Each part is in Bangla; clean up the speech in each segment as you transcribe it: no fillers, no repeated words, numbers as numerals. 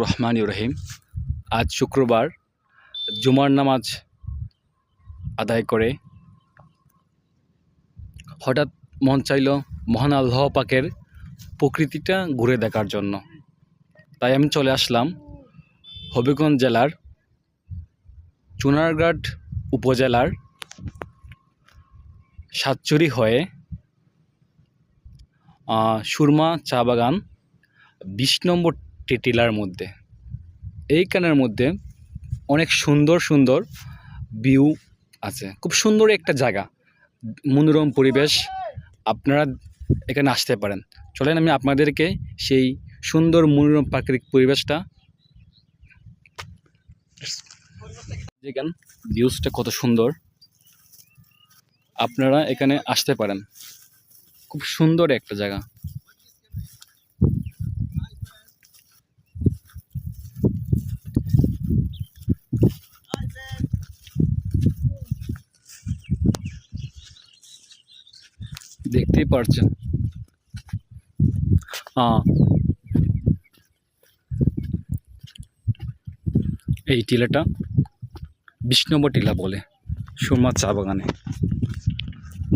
রহমানির রহিম। আজ শুক্রবার জুমার নামাজ আদায় করে হঠাৎ মন চাইল মহান আল্লাহ পাকের প্রকৃতিটা ঘুরে দেখার জন্য। তাই আমি চলে আসলাম হবিগঞ্জ জেলার চুনারঘাট উপজেলার সাতচুরি হয়ে সুরমা চা বাগান 20 নম্বর টিলার মধ্যে। এইখানের মধ্যে অনেক সুন্দর সুন্দর ভিউ আছে, খুব সুন্দর একটা জায়গা, মনোরম পরিবেশ। আপনারা এখানে আসতে পারেন। চলেন আমি আপনাদেরকে সেই সুন্দর মনোরম প্রাকৃতিক পরিবেশটা, দেখেন ভিউজটা কত সুন্দর। আপনারা এখানে আসতে পারেন, খুব সুন্দর একটা জায়গা। দেখতেই পারছেন এই টিলাটা 20 নম্বর টিলা বলে, সুরমা চা বাগানে।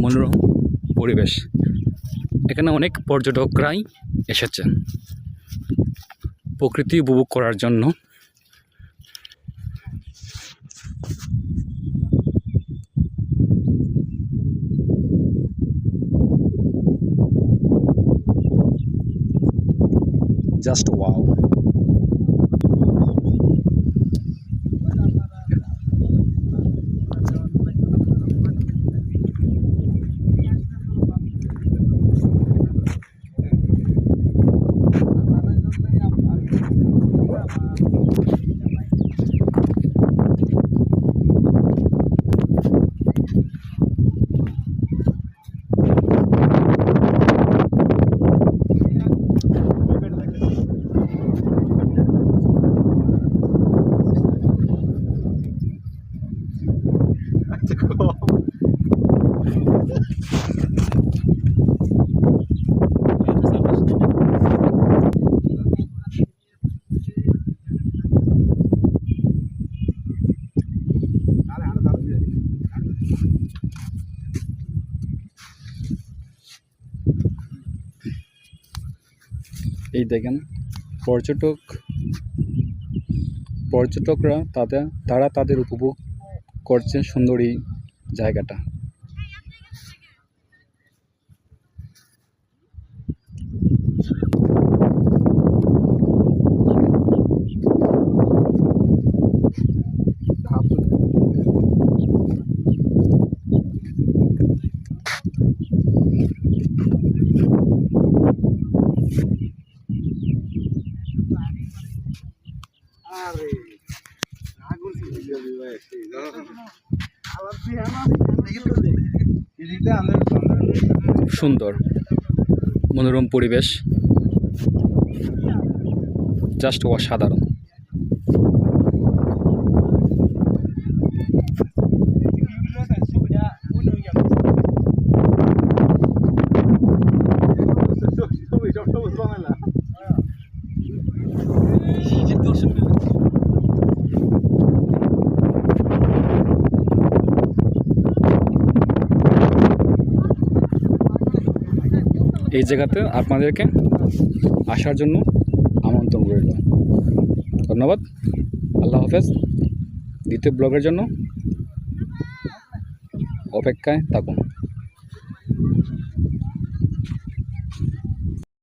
মনোরম পরিবেশ, এখানে অনেক পর্যটকরাই এসেছেন প্রকৃতি উপভোগ করার জন্য। Just wow. এই দেখেন পর্যটকরা তারা তাদের উপভোগ করছেন সুন্দর এই জায়গাটা। সুন্দর মনোরম পরিবেশ, জাস্ট অসাধারণ। এই জায়গাতে আপনাদেরকে আসার জন্য আমন্ত্রণ রইল। ধন্যবাদ। আল্লাহ হাফেজ। দ্বিতীয় ব্লগের জন্য অপেক্ষায় থাকুন।